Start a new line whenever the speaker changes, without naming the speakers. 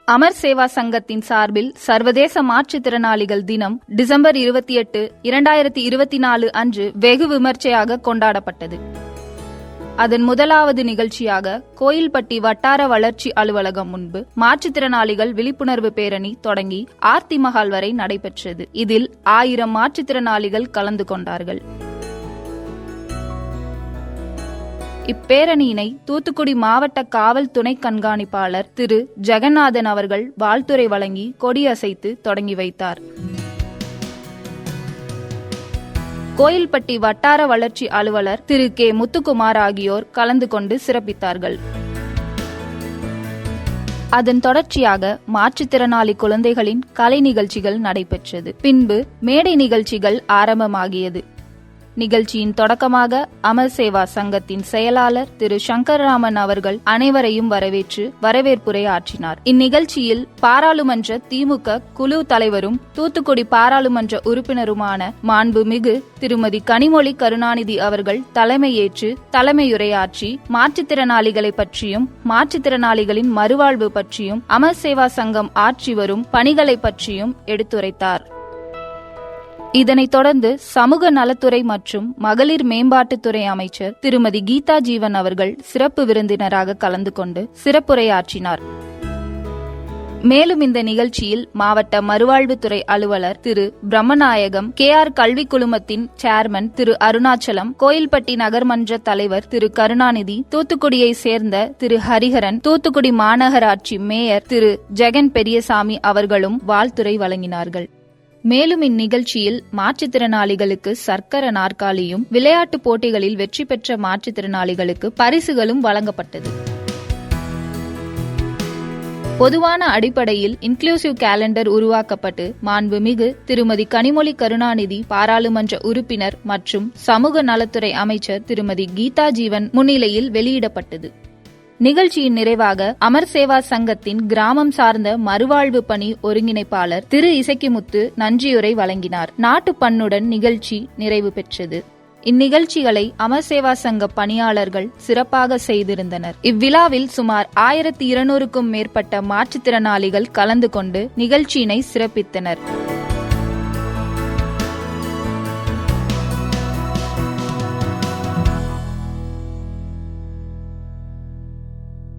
அமர் சேவா சங்கத்தின் சார்பில் சர்வதேச மாற்றுத்திறனாளிகள் தினம் டிசம்பர் 28, 2024 அன்று வெகு விமர்சையாக கொண்டாடப்பட்டது. அதன் முதலாவது நிகழ்ச்சியாக கோயில்பட்டி வட்டார வளர்ச்சி அலுவலகம் முன்பு மாற்றுத்திறனாளிகள் விழிப்புணர்வு பேரணி தொடங்கி ஆர்த்தி மஹால் வரை நடைபெற்றது. இதில் 1000 மாற்றுத்திறனாளிகள் கலந்து கொண்டார்கள். இப்பேரணியினை தூத்துக்குடி மாவட்ட காவல் துணை கண்காணிப்பாளர் திரு ஜெகநாதன் அவர்கள் வாழ்த்துரை வழங்கி கொடியசைத்து தொடங்கி வைத்தார். கோயில்பட்டி வட்டார வளர்ச்சி அலுவலர் திரு கே முத்துக்குமார் ஆகியோர் கலந்து கொண்டு சிறப்பித்தார்கள். அதன் தொடர்ச்சியாக மாற்றுத்திறனாளி குழந்தைகளின் கலை நிகழ்ச்சிகள் நடைபெற்றது. பின்பு மேடை நிகழ்ச்சிகள் ஆரம்பமாகியது. நிகழ்ச்சியின் தொடக்கமாக அமர் சேவா சங்கத்தின் செயலாளர் திரு சங்கர்ராமன் அவர்கள் அனைவரையும் வரவேற்று வரவேற்புரை ஆற்றினார். இந்நிகழ்ச்சியில் பாராளுமன்ற திமுக குழு தலைவரும் தூத்துக்குடி பாராளுமன்ற உறுப்பினருமான மாண்புமிகு திருமதி கனிமொழி கருணாநிதி அவர்கள் தலைமையேற்று தலைமையுரையாற்றி மாற்றுத்திறனாளிகளை பற்றியும் மாற்றுத்திறனாளிகளின் மறுவாழ்வு பற்றியும் அமர் சேவா சங்கம் ஆற்றி வரும் பணிகளை பற்றியும் எடுத்துரைத்தார். இதனைத் தொடர்ந்து சமூக நலத்துறை மற்றும் மகளிர் மேம்பாட்டுத்துறை அமைச்சர் திருமதி கீதா ஜீவன் அவர்கள் சிறப்பு விருந்தினராக கலந்து கொண்டு சிறப்புரையாற்றினார். மேலும் இந்த நிகழ்ச்சியில் மாவட்ட மறுவாழ்வுத்துறை அலுவலர் திரு பிரம்மநாயகம், KR கல்வி குழுமத்தின் சேர்மன் திரு அருணாச்சலம், கோயில்பட்டி நகர்மன்ற தலைவர் திரு கருணாநிதி, தூத்துக்குடியை சேர்ந்த திரு ஹரிஹரன், தூத்துக்குடி மாநகராட்சி மேயர் திரு ஜெகன் பெரியசாமி அவர்களும் வாழ்த்துரை வழங்கினார்கள். மேலும் இந்நிகழ்ச்சியில் மாற்றுத்திறனாளிகளுக்கு சக்கர நாற்காலியும், விளையாட்டுப் போட்டிகளில் வெற்றி பெற்ற மாற்றுத்திறனாளிகளுக்கு பரிசுகளும் வழங்கப்பட்டது. பொதுவான அடிப்படையில் இன்க்ளூசிவ் கேலண்டர் உருவாக்கப்பட்டு மாண்புமிகு திருமதி கனிமொழி கருணாநிதி பாராளுமன்ற உறுப்பினர் மற்றும் சமூக நலத்துறை அமைச்சர் திருமதி கீதா ஜீவன் முன்னிலையில் வெளியிடப்பட்டது. நிகழ்ச்சியின் நிறைவாக அமர் சேவா சங்கத்தின் கிராமம் சார்ந்த மறுவாழ்வு பணி ஒருங்கிணைப்பாளர் திரு இசக்கிமுத்து நன்றியுரை வழங்கினார். நாட்டுப்பண்ணுடன் நிகழ்ச்சி நிறைவு பெற்றது. இந்நிகழ்ச்சிகளை அமர் சேவா சங்க பணியாளர்கள் சிறப்பாக செய்திருந்தனர். இவ்விழாவில் சுமார் 1200க்கும் மேற்பட்ட மாற்றுத்திறனாளிகள் கலந்து கொண்டு நிகழ்ச்சியினை சிறப்பித்தனர்.